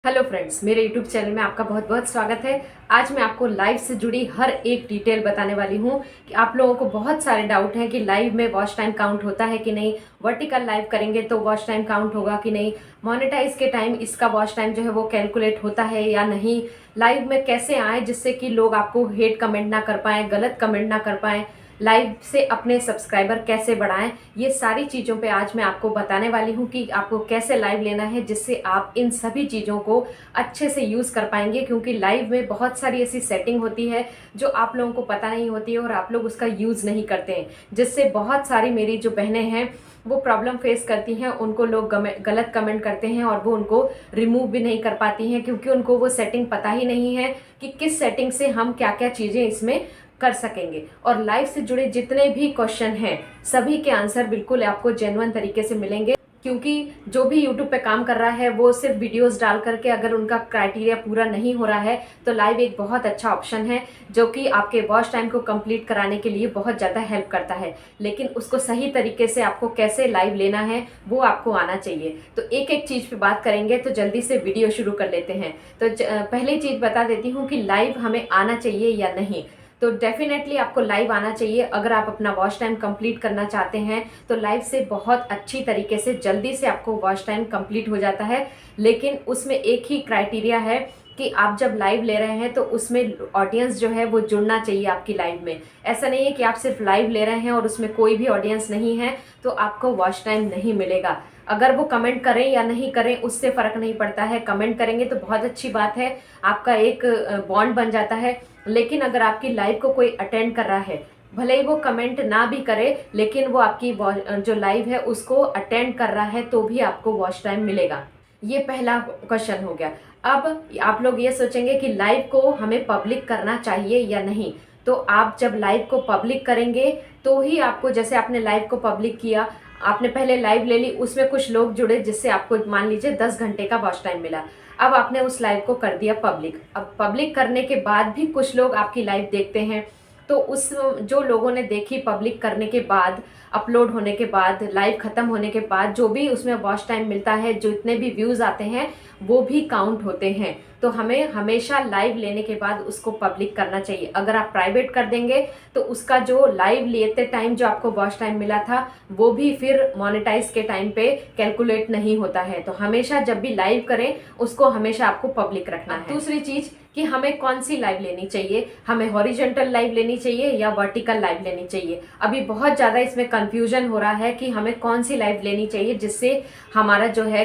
Hello friends, मेरे YouTube channel में आपका बहुत बहुत स्वागत है। आज मैं आपको लाइव से जुड़ी हर एक डिटेल बताने वाली हूँ कि आप लोगों को बहुत सारे डाउट हैं कि लाइव में वॉच टाइम काउंट होता है कि नहीं, वर्टिकल लाइव करेंगे तो वॉच टाइम काउंट होगा कि नहीं, मोनेटाइज के टाइम इसका वॉच टाइम जो है वो कैलकुलेट होता है या नहीं, लाइव में कैसे आए जिससे कि लोग आपको हेट कमेंट ना कर पाएँ, गलत कमेंट ना कर पाएँ, लाइव से अपने सब्सक्राइबर कैसे बढ़ाएं। ये सारी चीज़ों पे आज मैं आपको बताने वाली हूँ कि आपको कैसे लाइव लेना है जिससे आप इन सभी चीज़ों को अच्छे से यूज़ कर पाएंगे, क्योंकि लाइव में बहुत सारी ऐसी सेटिंग होती है जो आप लोगों को पता नहीं होती है और आप लोग उसका यूज़ नहीं करते हैं, जिससे बहुत सारी मेरी जो बहनें हैं वो प्रॉब्लम फेस करती हैं। उनको लोग गलत कमेंट करते हैं और वो उनको रिमूव भी नहीं कर पाती हैं, क्योंकि उनको वो सेटिंग पता ही नहीं है कि किस सेटिंग से हम क्या क्या चीज़ें इसमें कर सकेंगे। और लाइव से जुड़े जितने भी क्वेश्चन हैं सभी के आंसर बिल्कुल आपको जेन्युइन तरीके से मिलेंगे, क्योंकि जो भी यूट्यूब पे काम कर रहा है वो सिर्फ वीडियोस डाल करके अगर उनका क्राइटेरिया पूरा नहीं हो रहा है तो लाइव एक बहुत अच्छा ऑप्शन है जो कि आपके वॉच टाइम को कंप्लीट कराने के लिए बहुत ज़्यादा हेल्प करता है। लेकिन उसको सही तरीके से आपको कैसे लाइव लेना है वो आपको आना चाहिए। तो एक एक चीज़ पे बात करेंगे, तो जल्दी से वीडियो शुरू कर लेते हैं। तो पहली चीज़ बता देती हूँ कि लाइव हमें आना चाहिए या नहीं। तो डेफिनेटली आपको लाइव आना चाहिए। अगर आप अपना वॉच टाइम कंप्लीट करना चाहते हैं तो लाइव से बहुत अच्छी तरीके से जल्दी से आपको वॉच टाइम कंप्लीट हो जाता है। लेकिन उसमें एक ही क्राइटेरिया है कि आप जब लाइव ले रहे हैं तो उसमें ऑडियंस जो है वो जुड़ना चाहिए आपकी लाइव में। ऐसा नहीं है कि आप सिर्फ लाइव ले रहे हैं और उसमें कोई भी ऑडियंस नहीं है तो आपको वॉच टाइम नहीं मिलेगा। अगर वो कमेंट करें या नहीं करें उससे फ़र्क नहीं पड़ता है। कमेंट करेंगे तो बहुत अच्छी बात है, आपका एक बॉन्ड बन जाता है। लेकिन अगर आपकी लाइव को कोई अटेंड कर रहा है, भले ही वो कमेंट ना भी करे, लेकिन वो आपकी जो लाइव है उसको अटेंड कर रहा है तो भी आपको वॉच टाइम मिलेगा। ये पहला क्वेश्चन हो गया। अब आप लोग ये सोचेंगे कि लाइव को हमें पब्लिक करना चाहिए या नहीं। तो आप जब लाइव को पब्लिक करेंगे तो ही आपको, जैसे आपने लाइव को पब्लिक किया, आपने पहले लाइव ले ली, उसमें कुछ लोग जुड़े जिससे आपको मान लीजिए 10 घंटे का वॉच टाइम मिला। अब आपने उस लाइव को कर दिया पब्लिक। अब पब्लिक करने के बाद भी कुछ लोग आपकी लाइव देखते हैं, तो उस जो लोगों ने देखी पब्लिक करने के बाद, अपलोड होने के बाद, लाइव ख़त्म होने के बाद जो भी उसमें वॉच टाइम मिलता है, जो इतने भी व्यूज़ आते हैं वो भी काउंट होते हैं। तो हमें हमेशा लाइव लेने के बाद उसको पब्लिक करना चाहिए। अगर आप प्राइवेट कर देंगे तो उसका जो लाइव लेते टाइम जो आपको वॉच टाइम मिला था वो भी फिर मोनेटाइज के टाइम पे कैलकुलेट नहीं होता है। तो हमेशा जब भी लाइव करें उसको हमेशा आपको पब्लिक रखना है। दूसरी चीज़ कि हमें कौन सी लाइव लेनी चाहिए, हमें हॉरिजॉन्टल लाइव लेनी चाहिए या वर्टिकल लाइव लेनी चाहिए। अभी बहुत ज़्यादा इसमें कंफ्यूजन हो रहा है कि हमें कौन सी लाइव लेनी चाहिए जिससे हमारा जो है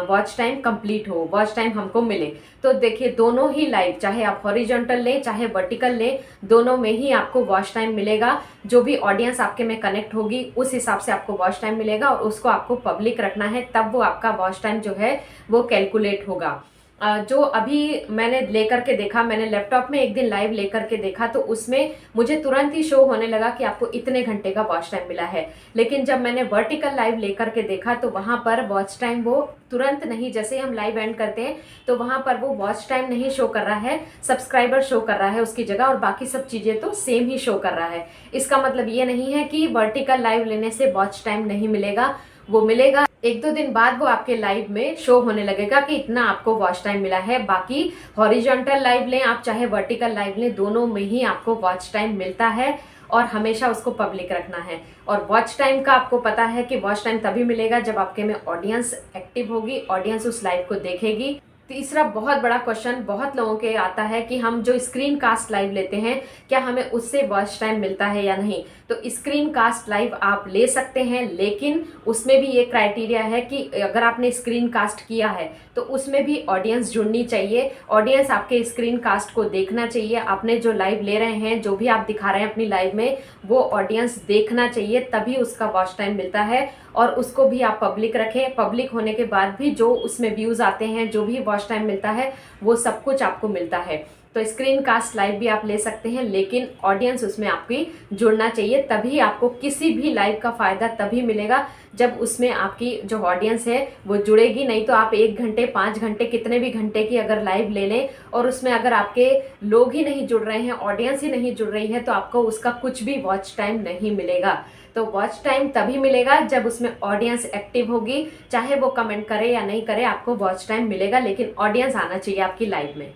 वॉच टाइम कंप्लीट हो, वॉच टाइम हमको मिले। तो देखिए, दोनों ही लाइव, चाहे आप हॉरिजॉन्टल लें चाहे वर्टिकल लें, दोनों में ही आपको वॉच टाइम मिलेगा। जो भी ऑडियंस आपके में कनेक्ट होगी उस हिसाब से आपको वॉच टाइम मिलेगा और उसको आपको पब्लिक रखना है, तब वो आपका वॉच टाइम जो है वो कैलकुलेट होगा। जो अभी मैंने लेकर के देखा, मैंने लैपटॉप में एक दिन लाइव लेकर के देखा तो उसमें मुझे तुरंत ही शो होने लगा कि आपको इतने घंटे का वॉच टाइम मिला है। लेकिन जब मैंने वर्टिकल लाइव लेकर के देखा तो वहाँ पर वॉच टाइम वो तुरंत नहीं, जैसे हम लाइव एंड करते हैं तो वहाँ पर वो वॉच टाइम नहीं शो कर रहा है, सब्सक्राइबर शो कर रहा है उसकी जगह, और बाकी सब चीज़ें तो सेम ही शो कर रहा है। इसका मतलब ये नहीं है कि वर्टिकल लाइव लेने से वॉच टाइम नहीं मिलेगा, वो मिलेगा। एक दो दिन बाद वो आपके लाइव में शो होने लगेगा कि इतना आपको वॉच टाइम मिला है। बाकी हॉरिजॉन्टल लाइव लें आप चाहे वर्टिकल लाइव लें, दोनों में ही आपको वॉच टाइम मिलता है और हमेशा उसको पब्लिक रखना है। और वॉच टाइम का आपको पता है कि वॉच टाइम तभी मिलेगा जब आपके में ऑडियंस एक्टिव होगी, ऑडियंस उस लाइव को देखेगी। तीसरा बहुत बड़ा क्वेश्चन बहुत लोगों के आता है कि हम जो स्क्रीन कास्ट लाइव लेते हैं क्या हमें उससे वॉच टाइम मिलता है या नहीं। तो स्क्रीन कास्ट लाइव आप ले सकते हैं, लेकिन उसमें भी ये क्राइटेरिया है कि अगर आपने स्क्रीन कास्ट किया है तो उसमें भी ऑडियंस जुड़नी चाहिए, ऑडियंस आपके स्क्रीन कास्ट को देखना चाहिए। आपने जो लाइव ले रहे हैं, जो भी आप दिखा रहे हैं अपनी लाइव में, वो ऑडियंस देखना चाहिए, तभी उसका वॉच टाइम मिलता है। और उसको भी आप पब्लिक रखें। पब्लिक होने के बाद भी जो उसमें व्यूज़ आते हैं, जो भी वॉच टाइम मिलता है, वो सब कुछ आपको मिलता है। तो स्क्रीन कास्ट लाइव भी आप ले सकते हैं, लेकिन ऑडियंस उसमें आपकी जुड़ना चाहिए, तभी आपको किसी भी लाइव का फ़ायदा तभी मिलेगा जब उसमें आपकी जो ऑडियंस है वो जुड़ेगी। नहीं तो आप 1 घंटे 5 घंटे कितने भी घंटे की अगर लाइव ले लें और उसमें अगर आपके लोग ही नहीं जुड़ रहे हैं, ऑडियंस ही नहीं जुड़ रही है, तो आपको उसका कुछ भी वॉच टाइम नहीं मिलेगा। तो तो वॉच टाइम तभी मिलेगा जब उसमें ऑडियंस एक्टिव होगी। चाहे वो कमेंट करे या नहीं करे, आपको वॉच टाइम मिलेगा, लेकिन ऑडियंस आना चाहिए आपकी लाइव में।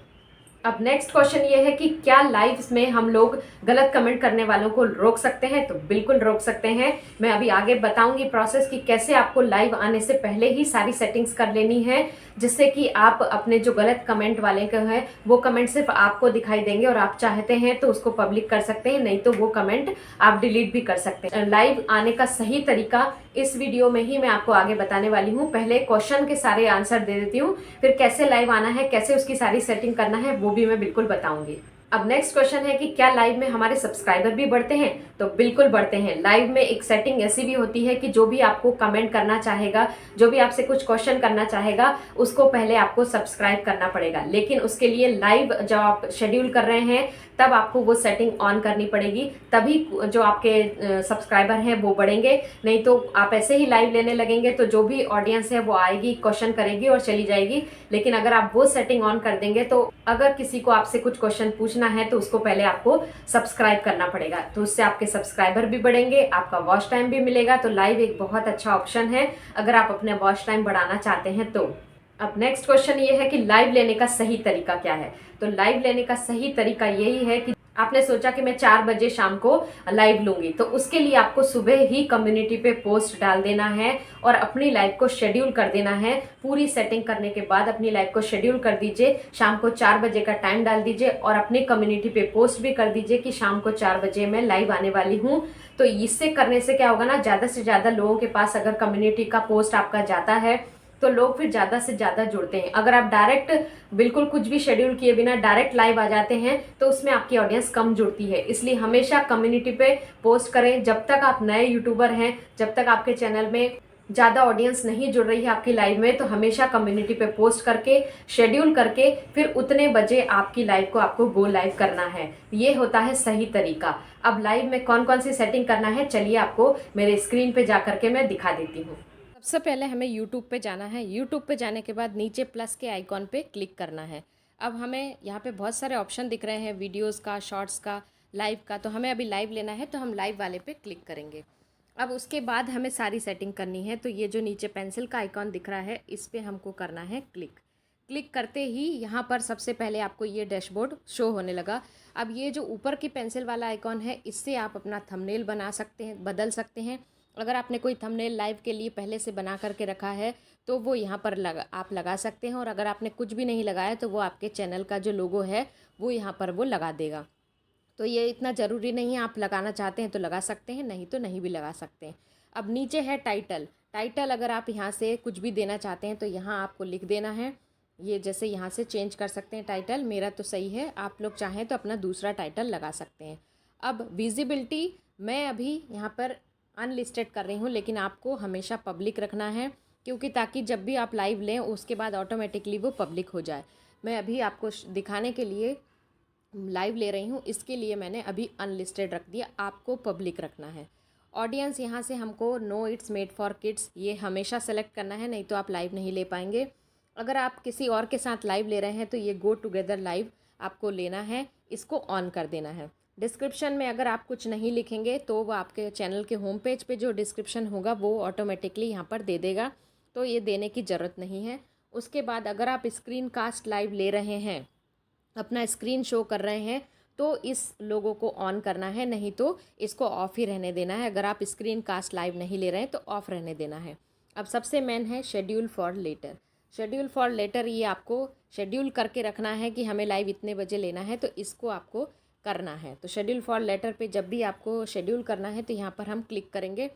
अब नेक्स्ट क्वेश्चन ये है कि क्या लाइव्स में हम लोग गलत कमेंट करने वालों को रोक सकते हैं? तो बिल्कुल रोक सकते हैं। मैं अभी आगे बताऊंगी प्रोसेस कि कैसे आपको लाइव आने से पहले ही सारी सेटिंग्स कर लेनी है, जिससे कि आप अपने जो गलत कमेंट वाले का है वो कमेंट सिर्फ आपको दिखाई देंगे और आप चाहते हैं तो उसको पब्लिक कर सकते हैं, नहीं तो वो कमेंट आप डिलीट भी कर सकते हैं। लाइव आने का सही तरीका इस वीडियो में ही मैं आपको आगे बताने वाली हूँ। पहले क्वेश्चन के सारे आंसर दे देती हूँ, फिर कैसे लाइव आना है, कैसे उसकी सारी सेटिंग करना है, वो भी मैं बिल्कुल बताऊंगी। अब नेक्स्ट क्वेश्चन है कि क्या लाइव में हमारे सब्सक्राइबर भी बढ़ते हैं? तो बिल्कुल बढ़ते हैं। लाइव में एक सेटिंग ऐसी भी होती है कि जो भी आपको कमेंट करना चाहेगा, जो भी आपसे कुछ क्वेश्चन करना चाहेगा, उसको पहले आपको सब्सक्राइब करना पड़ेगा। लेकिन उसके लिए लाइव जब आप शेड्यूल कर रहे हैं तब आपको वो सेटिंग ऑन करनी पड़ेगी, तभी जो आपके सब्सक्राइबर हैं वो बढ़ेंगे। नहीं तो आप ऐसे ही लाइव लेने लगेंगे तो जो भी ऑडियंस है वो आएगी, क्वेश्चन करेगी और चली जाएगी। लेकिन अगर आप वो सेटिंग ऑन कर देंगे तो अगर किसी को आपसे कुछ क्वेश्चन पूछना है तो उसको पहले आपको सब्सक्राइब करना पड़ेगा, तो उससे आपके सब्सक्राइबर भी बढ़ेंगे, आपका वॉच टाइम भी मिलेगा। तो लाइव एक बहुत अच्छा ऑप्शन है अगर आप अपने वॉच टाइम बढ़ाना चाहते हैं तो। अब नेक्स्ट क्वेश्चन ये है कि लाइव लेने का सही तरीका क्या है? तो लाइव लेने का सही तरीका यही है कि आपने सोचा कि मैं 4 बजे शाम को लाइव लूंगी, तो उसके लिए आपको सुबह ही कम्युनिटी पे पोस्ट डाल देना है और अपनी लाइव को शेड्यूल कर देना है। पूरी सेटिंग करने के बाद अपनी लाइव को शेड्यूल कर दीजिए, शाम को 4 बजे का टाइम डाल दीजिए और अपनी कम्युनिटी पे पोस्ट भी कर दीजिए कि शाम को 4 बजे मैं लाइव आने वाली हूँ। तो इससे करने से क्या होगा ना, ज़्यादा से ज़्यादा लोगों के पास अगर कम्युनिटी का पोस्ट आपका जाता है तो लोग फिर ज़्यादा से ज़्यादा जुड़ते हैं। अगर आप डायरेक्ट बिल्कुल कुछ भी शेड्यूल किए बिना डायरेक्ट लाइव आ जाते हैं तो उसमें आपकी ऑडियंस कम जुड़ती है। इसलिए हमेशा कम्युनिटी पे पोस्ट करें। जब तक आप नए यूट्यूबर हैं, जब तक आपके चैनल में ज़्यादा ऑडियंस नहीं जुड़ रही है आपकी लाइव में, तो हमेशा कम्युनिटी पे पोस्ट करके शेड्यूल करके फिर उतने बजे आपकी लाइव को आपको गो लाइव करना है। ये होता है सही तरीका। अब लाइव में कौन कौन सी सेटिंग करना है, चलिए आपको मेरे स्क्रीन पे जा करके मैं दिखा देती हूँ। सबसे पहले हमें YouTube पे जाना है। YouTube पे जाने के बाद नीचे प्लस के आइकॉन पे क्लिक करना है। अब हमें यहाँ पे बहुत सारे ऑप्शन दिख रहे हैं, वीडियोस का, शॉर्ट्स का, लाइव का। तो हमें अभी लाइव लेना है तो हम लाइव वाले पे क्लिक करेंगे। अब उसके बाद हमें सारी सेटिंग करनी है। तो ये जो नीचे पेंसिल का आइकॉन दिख रहा है इस पर हमको करना है क्लिक। क्लिक करते ही यहाँ पर सबसे पहले आपको ये डैशबोर्ड शो होने लगा। अब ये जो ऊपर की पेंसिल वाला आइकॉन है इससे आप अपना थंबनेल बना सकते हैं, बदल सकते हैं। अगर आपने कोई थंबनेल लाइव के लिए पहले से बना करके रखा है तो वो यहाँ पर आप लगा सकते हैं, और अगर आपने कुछ भी नहीं लगाया तो वो आपके चैनल का जो लोगो है वो यहाँ पर वो लगा देगा। तो ये इतना ज़रूरी नहीं है, आप लगाना चाहते हैं तो लगा सकते हैं, नहीं तो नहीं भी लगा सकते हैं। अब नीचे है टाइटल। टाइटल अगर आप यहाँ से कुछ भी देना चाहते हैं तो यहाँ आपको लिख देना है। ये जैसे यहाँ से चेंज कर सकते हैं टाइटल, मेरा तो सही है, आप लोग चाहें तो अपना दूसरा टाइटल लगा सकते हैं। अब विजिबिलिटी मैं अभी यहाँ पर अनलिस्टेड कर रही हूँ, लेकिन आपको हमेशा पब्लिक रखना है, क्योंकि ताकि जब भी आप लाइव लें उसके बाद ऑटोमेटिकली वो पब्लिक हो जाए। मैं अभी आपको दिखाने के लिए लाइव ले रही हूँ, इसके लिए मैंने अभी अनलिस्टेड रख दिया, आपको पब्लिक रखना है। ऑडियंस यहाँ से हमको no it's made for kids ये हमेशा सेलेक्ट करना है, नहीं तो आप लाइव नहीं ले पाएंगे। अगर आप किसी और के साथ लाइव ले रहे हैं तो ये गो टुगेदर लाइव आपको लेना है, इसको ऑन कर देना है। डिस्क्रिप्शन में अगर आप कुछ नहीं लिखेंगे तो वो आपके चैनल के होम पेज पे जो डिस्क्रिप्शन होगा वो ऑटोमेटिकली यहाँ पर दे देगा, तो ये देने की ज़रूरत नहीं है। उसके बाद अगर आप स्क्रीन कास्ट लाइव ले रहे हैं, अपना स्क्रीन शो कर रहे हैं, तो इस लोगों को ऑन करना है, नहीं तो इसको ऑफ़ ही रहने देना है। अगर आप स्क्रीन कास्ट लाइव नहीं ले रहे हैं तो ऑफ़ रहने देना है। अब सबसे मेन है schedule for later. Schedule for later ये आपको शेड्यूल करके रखना है कि हमें लाइव इतने बजे लेना है, तो इसको आपको करना है। तो शेड्यूल फॉर लेटर पे जब भी आपको शेड्यूल करना है तो यहाँ पर हम क्लिक करेंगे।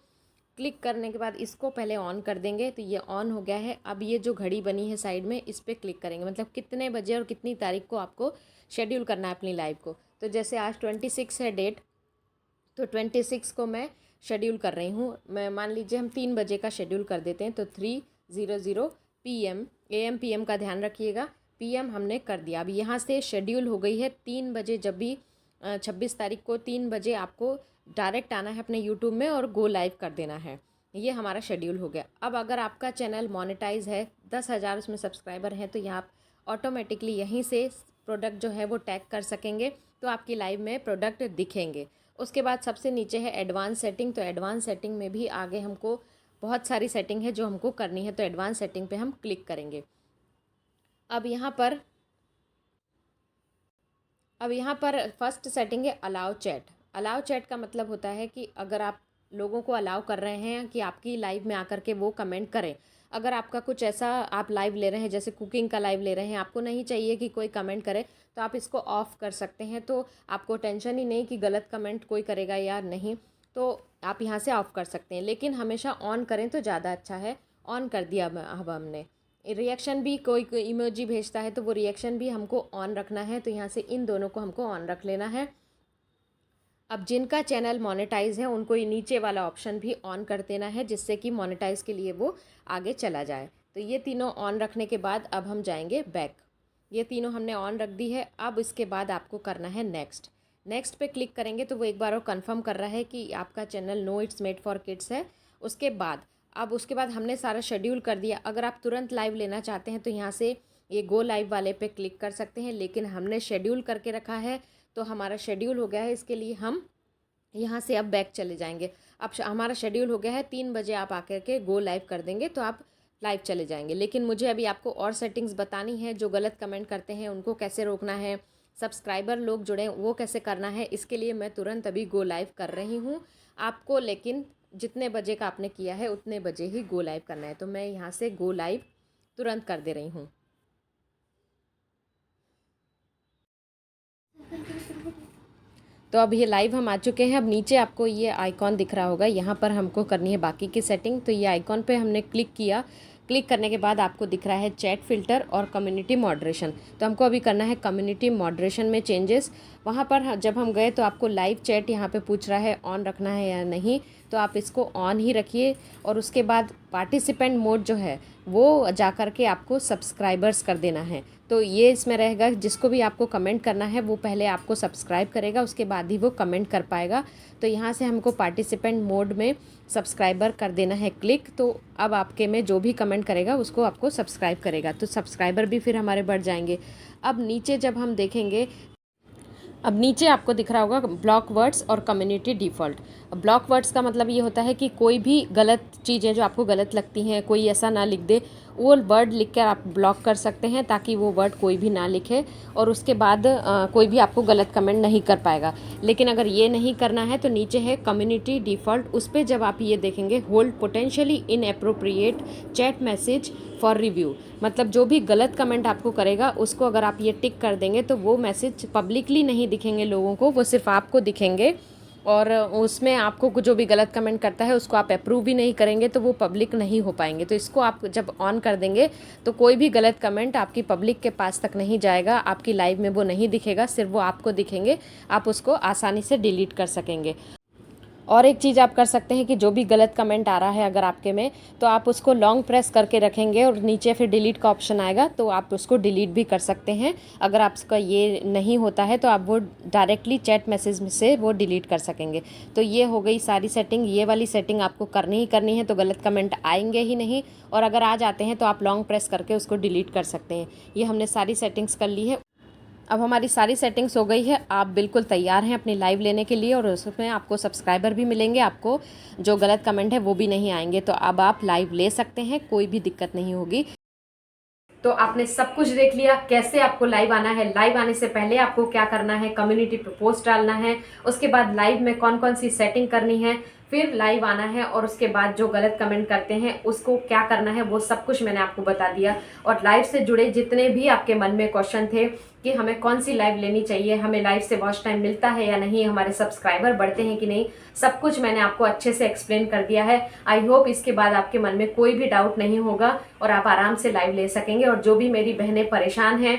क्लिक करने के बाद इसको पहले ऑन कर देंगे, तो ये ऑन हो गया है। अब ये जो घड़ी बनी है साइड में इस पर क्लिक करेंगे, मतलब कितने बजे और कितनी तारीख को आपको शेड्यूल करना है अपनी लाइव को। तो जैसे आज 26 है डेट, तो 26 को मैं शेड्यूल कर रही हूँ। मैं मान लीजिए हम 3 बजे का शेड्यूल कर देते हैं, तो 3:00 PM AM PM का ध्यान रखिएगा, PM हमने कर दिया। अब यहाँ से शेड्यूल हो गई है 3 बजे। जब भी 26 तारीख को 3 बजे आपको डायरेक्ट आना है अपने यूट्यूब में और गो लाइव कर देना है। ये हमारा शेड्यूल हो गया। अब अगर आपका चैनल मोनेटाइज है, 10,000 उसमें सब्सक्राइबर हैं, तो यहाँ आप ऑटोमेटिकली यहीं से प्रोडक्ट जो है वो टैग कर सकेंगे, तो आपकी लाइव में प्रोडक्ट दिखेंगे। उसके बाद सबसे नीचे है एडवांस सेटिंग। तो एडवांस सेटिंग में भी आगे हमको बहुत सारी सेटिंग है जो हमको करनी है, तो एडवांस सेटिंग पे हम क्लिक करेंगे। अब यहाँ पर फर्स्ट सेटिंग है अलाउ चैट। अलाउ चैट का मतलब होता है कि अगर आप लोगों को अलाउ कर रहे हैं कि आपकी लाइव में आकर के वो कमेंट करें, अगर आपका कुछ ऐसा आप लाइव ले रहे हैं, जैसे कुकिंग का लाइव ले रहे हैं, आपको नहीं चाहिए कि कोई कमेंट करे, तो आप इसको ऑफ़ कर सकते हैं। तो आपको टेंशन ही नहीं कि गलत कमेंट कोई करेगा या नहीं, तो आप यहाँ से ऑफ़ कर सकते हैं। लेकिन हमेशा ऑन करें तो ज़्यादा अच्छा है। ऑन कर दिया अब हमने। रिएक्शन भी कोई इमोजी भेजता है तो वो रिएक्शन भी हमको ऑन रखना है, तो यहाँ से इन दोनों को हमको ऑन रख लेना है। अब जिनका चैनल मोनेटाइज है उनको ये नीचे वाला ऑप्शन भी ऑन कर देना है, जिससे कि मोनेटाइज के लिए वो आगे चला जाए। तो ये तीनों ऑन रखने के बाद अब हम जाएंगे बैक। ये तीनों हमने ऑन रख दी है। अब इसके बाद आपको करना है नेक्स्ट। नेक्स्ट पे क्लिक करेंगे तो वो एक बार और कंफर्म कर रहा है कि आपका channel no it's made for kids है। उसके बाद हमने सारा शेड्यूल कर दिया। अगर आप तुरंत लाइव लेना चाहते हैं तो यहाँ से ये गो लाइव वाले पे क्लिक कर सकते हैं, लेकिन हमने शेड्यूल करके रखा है तो हमारा शेड्यूल हो गया है। इसके लिए हम यहाँ से अब बैक चले जाएंगे। अब हमारा शेड्यूल हो गया है 3 बजे आप आकर के गो लाइव कर देंगे तो आप लाइव चले जाएंगे। लेकिन मुझे अभी आपको और सेटिंग्स बतानी है। जो गलत कमेंट करते हैं उनको कैसे रोकना है, सब्सक्राइबर लोग जुड़े वो कैसे करना है, इसके लिए मैं तुरंत अभी गो लाइव कर रही हूँ आपको। लेकिन जितने बजे का आपने किया है उतने बजे ही गो लाइव करना है, तो मैं यहाँ से गो लाइव तुरंत कर दे रही हूँ। तो अब ये लाइव हम आ चुके हैं। अब नीचे आपको ये आइकॉन दिख रहा होगा, यहाँ पर हमको करनी है बाकी की सेटिंग। तो ये आइकॉन पे हमने क्लिक किया। क्लिक करने के बाद आपको दिख रहा है चैट फ़िल्टर और कम्युनिटी मॉडरेशन। तो हमको अभी करना है कम्युनिटी मॉडरेशन में चेंजेस। वहाँ पर जब हम गए तो आपको लाइव चैट यहाँ पे पूछ रहा है ऑन रखना है या नहीं, तो आप इसको ऑन ही रखिए। और उसके बाद पार्टिसिपेंट मोड जो है वो जा कर के आपको सब्सक्राइबर्स कर देना है। तो ये इसमें रहेगा, जिसको भी आपको कमेंट करना है वो पहले आपको सब्सक्राइब करेगा, उसके बाद ही वो कमेंट कर पाएगा। तो यहाँ से हमको पार्टिसिपेंट मोड में सब्सक्राइबर कर देना है क्लिक। तो अब आपके में जो भी कमेंट करेगा उसको आपको सब्सक्राइब करेगा, तो सब्सक्राइबर भी फिर हमारे बढ़ जाएंगे। अब नीचे जब हम देखेंगे, अब नीचे आपको दिख रहा होगा ब्लॉक वर्ड्स और कम्युनिटी डिफ़ॉल्ट। ब्लॉक वर्ड्स का मतलब ये होता है कि कोई भी गलत चीज़ें जो आपको गलत लगती हैं, कोई ऐसा ना लिख दे, वो वर्ड लिख कर आप ब्लॉक कर सकते हैं ताकि वो वर्ड कोई भी ना लिखे और उसके बाद कोई भी आपको गलत कमेंट नहीं कर पाएगा। लेकिन अगर ये नहीं करना है तो नीचे है कम्युनिटी डिफ़ॉल्ट। उस पर जब आप ये देखेंगे hold potentially inappropriate chat message for review, मतलब जो भी गलत कमेंट आपको करेगा उसको अगर आप ये टिक कर देंगे तो वो मैसेज पब्लिकली नहीं दिखेंगे लोगों को, वो सिर्फ आपको दिखेंगे। और उसमें आपको जो भी गलत कमेंट करता है उसको आप अप्रूव भी नहीं करेंगे तो वो पब्लिक नहीं हो पाएंगे। तो इसको आप जब ऑन कर देंगे तो कोई भी गलत कमेंट आपकी पब्लिक के पास तक नहीं जाएगा, आपकी लाइव में वो नहीं दिखेगा, सिर्फ वो आपको दिखेंगे। आप उसको आसानी से डिलीट कर सकेंगे। और एक चीज़ आप कर सकते हैं कि जो भी गलत कमेंट आ रहा है अगर आपके में, तो आप उसको लॉन्ग प्रेस करके रखेंगे और नीचे फिर डिलीट का ऑप्शन आएगा तो आप उसको डिलीट भी कर सकते हैं। अगर आपका ये नहीं होता है तो आप वो डायरेक्टली चैट मैसेज में से वो डिलीट कर सकेंगे। तो ये हो गई सारी सेटिंग। ये वाली सेटिंग आपको करनी ही करनी है, तो गलत कमेंट आएंगे ही नहीं, और अगर आ जाते हैं तो आप लॉन्ग प्रेस करके उसको डिलीट कर सकते हैं। ये हमने सारी सेटिंग्स कर ली है। अब हमारी सारी सेटिंग्स हो गई है, आप बिल्कुल तैयार हैं अपनी लाइव लेने के लिए, और उसमें आपको सब्सक्राइबर भी मिलेंगे, आपको जो गलत कमेंट है वो भी नहीं आएंगे। तो अब आप लाइव ले सकते हैं, कोई भी दिक्कत नहीं होगी। तो आपने सब कुछ देख लिया कैसे आपको लाइव आना है। लाइव आने से पहले आपको क्या करना है, कम्युनिटी पे पोस्ट डालना है, उसके बाद लाइव में कौन कौन सी सेटिंग करनी है, फिर लाइव आना है, और उसके बाद जो गलत कमेंट करते हैं उसको क्या करना है, वो सब कुछ मैंने आपको बता दिया। और लाइव से जुड़े जितने भी आपके मन में क्वेश्चन थे कि हमें कौन सी लाइव लेनी चाहिए, हमें लाइव से वॉच टाइम मिलता है या नहीं, हमारे सब्सक्राइबर बढ़ते हैं कि नहीं, सब कुछ मैंने आपको अच्छे से एक्सप्लेन कर दिया है। आई होप इसके बाद आपके मन में कोई भी डाउट नहीं होगा और आप आराम से लाइव ले सकेंगे। और जो भी मेरी बहनें परेशान हैं,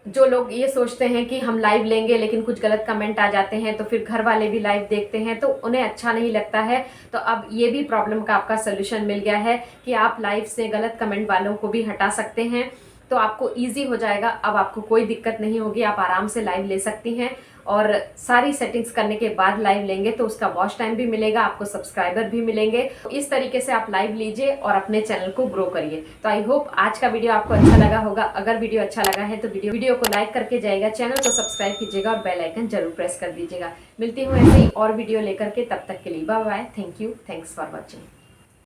जो लोग ये सोचते हैं कि हम लाइव लेंगे लेकिन कुछ गलत कमेंट आ जाते हैं तो फिर घर वाले भी लाइव देखते हैं तो उन्हें अच्छा नहीं लगता है, तो अब ये भी प्रॉब्लम का आपका सोल्यूशन मिल गया है कि आप लाइव से गलत कमेंट वालों को भी हटा सकते हैं। तो आपको ईजी हो जाएगा। अब आपको कोई दिक्कत नहीं होगी, आप आराम से लाइव ले सकती हैं। और सारी सेटिंग्स करने के बाद लाइव लेंगे तो उसका वॉच टाइम भी मिलेगा, आपको सब्सक्राइबर भी मिलेंगे। तो इस तरीके से आप लाइव लीजिए और अपने चैनल को ग्रो करिए। तो आई होप आज का वीडियो आपको अच्छा लगा होगा। अगर वीडियो अच्छा लगा है तो वीडियो को लाइक करके जाइएगा, चैनल को सब्सक्राइब कीजिएगा और बेल आइकन जरूर प्रेस कर दीजिएगा। मिलती हूँ ऐसे ही और वीडियो लेकर के, तब तक के लिए bye bye. Thank you, thanks for watching.